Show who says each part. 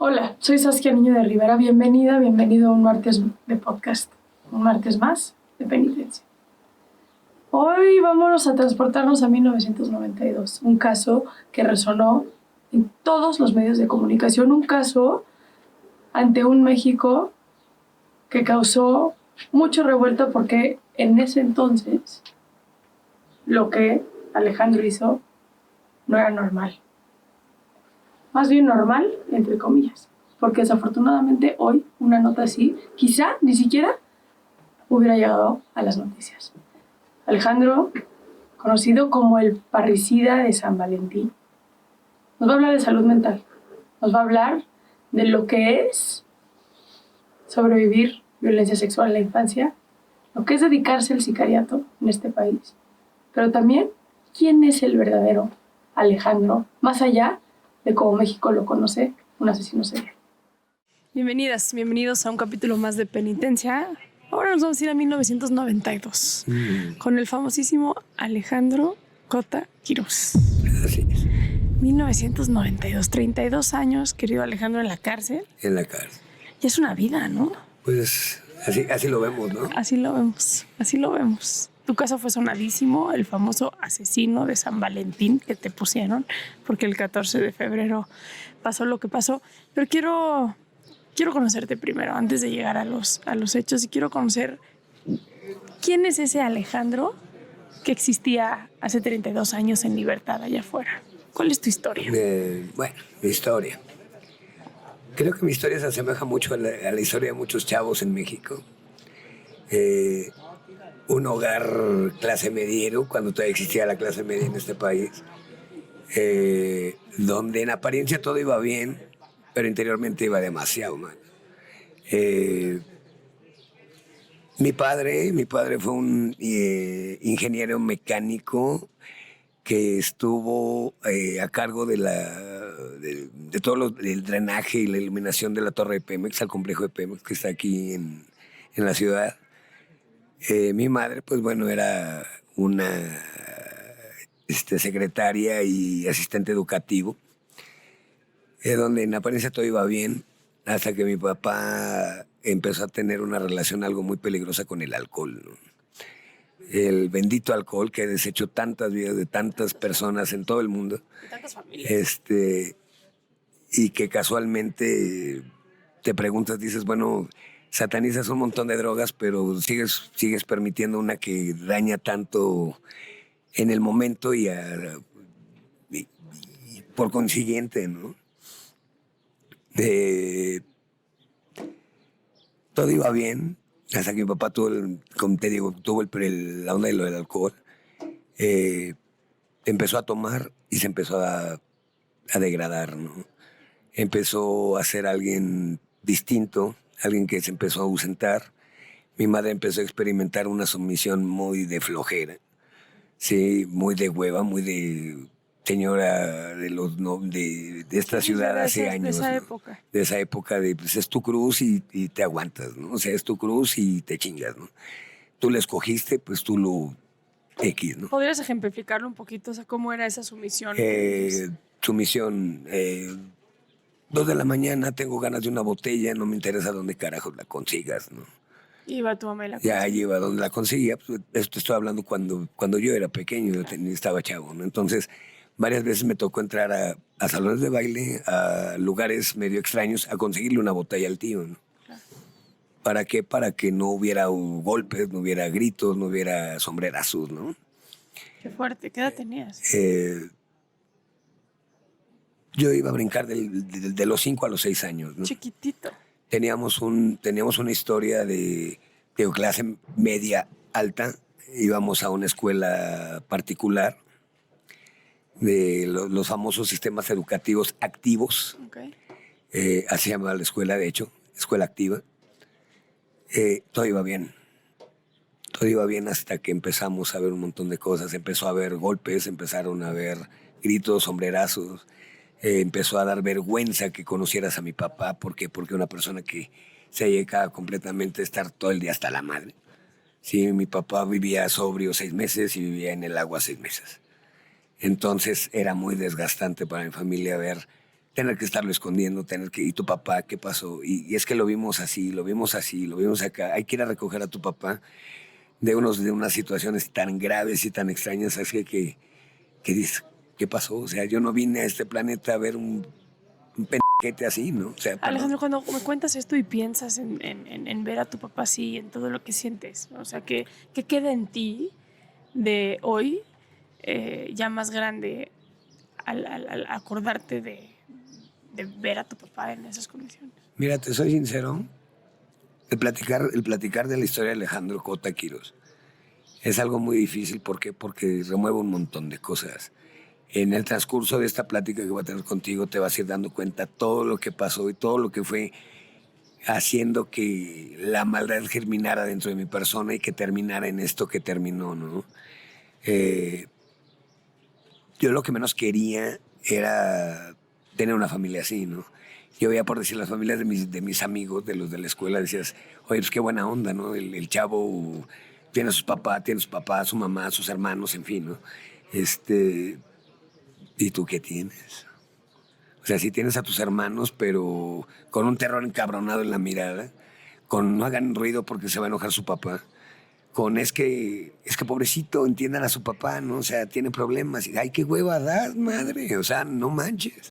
Speaker 1: Hola, soy Saskia Niño de Rivera. Bienvenido a un martes de podcast. Un martes más de penitencia. Hoy vámonos a transportarnos a 1992. Un caso que resonó en todos los medios de comunicación. Un caso ante un México que causó mucho revuelo porque en ese entonces lo que Alejandro hizo no era normal. Más bien normal, entre comillas. Porque desafortunadamente hoy una nota así quizá ni siquiera hubiera llegado a las noticias. Alejandro, conocido como el parricida de San Valentín, nos va a hablar de salud mental. Nos va a hablar de lo que es sobrevivir violencia sexual en la infancia, lo que es dedicarse al sicariato en este país, pero también quién es el verdadero Alejandro, más allá de cómo México lo conoce, un asesino serial. Bienvenidos a un capítulo más de penitencia. Ahora nos vamos a ir a 1992 con el famosísimo Alejandro Cota Quirós.
Speaker 2: Así es.
Speaker 1: 1992, 32 años, querido Alejandro, en la cárcel.
Speaker 2: En la cárcel.
Speaker 1: Y es una vida, ¿no?
Speaker 2: Pues así lo vemos, ¿no?
Speaker 1: Así lo vemos. Tu caso fue sonadísimo, el famoso asesino de San Valentín que te pusieron, porque el 14 de febrero pasó lo que pasó. Pero quiero conocerte primero, antes de llegar a los hechos, y quiero conocer quién es ese Alejandro que existía hace 32 años en libertad allá afuera. ¿Cuál es tu historia?
Speaker 2: Bueno, mi historia. Creo que mi historia se asemeja mucho a la historia de muchos chavos en México. Un hogar clase mediero, cuando todavía existía la clase media en este país, donde en apariencia todo iba bien, pero interiormente iba demasiado mal. Mi padre fue un ingeniero mecánico que estuvo a cargo de todo el drenaje y la iluminación de la torre de Pemex, al complejo de Pemex que está aquí en la ciudad. Mi madre, pues bueno, era una secretaria y asistente educativo, donde en apariencia todo iba bien, hasta que mi papá empezó a tener una relación algo muy peligrosa con el alcohol, ¿no? El bendito alcohol que ha deshecho tantas vidas de tantas personas en todo el mundo.
Speaker 1: De tantas familias.
Speaker 2: Y que casualmente te preguntas, dices, bueno, satanizas un montón de drogas, pero sigues permitiendo una que daña tanto en el momento y por consiguiente, ¿no? Todo iba bien, hasta que mi papá como te digo, tuvo la onda de lo del alcohol. Empezó a tomar y se empezó a degradar, ¿no? Empezó a ser alguien distinto, alguien que se empezó a ausentar. Mi madre empezó a experimentar una sumisión muy de flojera, sí, muy de hueva, muy de señora de esta ciudad hace años.
Speaker 1: De esa
Speaker 2: ¿no?
Speaker 1: época.
Speaker 2: De esa época de, pues es tu cruz y te aguantas, ¿no? O sea, es tu cruz y te chingas, ¿no? Tú la escogiste, pues tú lo X, ¿no?
Speaker 1: ¿Podrías ejemplificarlo un poquito? O sea, ¿cómo era esa sumisión?
Speaker 2: Sumisión, 2 de la mañana, tengo ganas de una botella, no me interesa dónde carajos la consigas, ¿no?
Speaker 1: Iba tu mamá y la
Speaker 2: Ya
Speaker 1: conseguía.
Speaker 2: lleva donde la conseguía. Pues, esto estoy hablando cuando yo era pequeño, estaba chavo, ¿no? Entonces, varias veces me tocó entrar a salones de baile, a lugares medio extraños, a conseguirle una botella al tío, ¿no?
Speaker 1: Claro.
Speaker 2: ¿Para qué? Para que no hubiera golpes, no hubiera gritos, no hubiera sombrerazos, ¿no?
Speaker 1: Qué fuerte. ¿Qué edad tenías?
Speaker 2: Yo iba a brincar de los 5 a los 6 años, ¿no?
Speaker 1: Chiquitito.
Speaker 2: Teníamos una historia de clase media alta. Íbamos a una escuela particular de los famosos sistemas educativos activos.
Speaker 1: Okay.
Speaker 2: Así se llamaba la escuela, de hecho, escuela activa. Todo iba bien. Todo iba bien hasta que empezamos a ver un montón de cosas. Empezó a haber golpes, empezaron a haber gritos, sombrerazos. Empezó a dar vergüenza que conocieras a mi papá. ¿Por qué? Porque una persona que se dedica completamente a estar todo el día hasta la madre. Sí, mi papá vivía sobrio 6 meses y vivía en el agua 6 meses. Entonces era muy desgastante para mi familia ver tener que estarlo escondiendo, ¿y tu papá qué pasó? Y es que lo vimos así, lo vimos acá. Hay que ir a recoger a tu papá de unas situaciones tan graves y tan extrañas, así que dices, ¿qué pasó? O sea, yo no vine a este planeta a ver un pendejete así, ¿no? O sea,
Speaker 3: Alejandro, cuando me cuentas esto y piensas en ver a tu papá así, en todo lo que sientes, ¿no? O sea, ¿qué queda en ti de hoy, ya más grande, al acordarte de ver a tu papá en esas condiciones?
Speaker 2: Mira, te soy sincero, el platicar de la historia de Alejandro Cota Quirós es algo muy difícil. ¿Por qué? Porque remueve un montón de cosas. En el transcurso de esta plática que voy a tener contigo te vas a ir dando cuenta todo lo que pasó y todo lo que fue haciendo que la maldad germinara dentro de mi persona y que terminara en esto que terminó, ¿no? Yo lo que menos quería era tener una familia así, ¿no? Yo veía, por decir, las familias de mis amigos, de los de la escuela, decías, oye, pues qué buena onda, ¿no? El chavo tiene a sus papás, su mamá, sus hermanos, en fin, ¿no? ¿Y tú qué tienes? O sea, sí tienes a tus hermanos, pero con un terror encabronado en la mirada, con no hagan ruido porque se va a enojar su papá, con es que pobrecito, entiendan a su papá, ¿no? O sea, tiene problemas. Y, ay, qué hueva das, madre. O sea, no manches.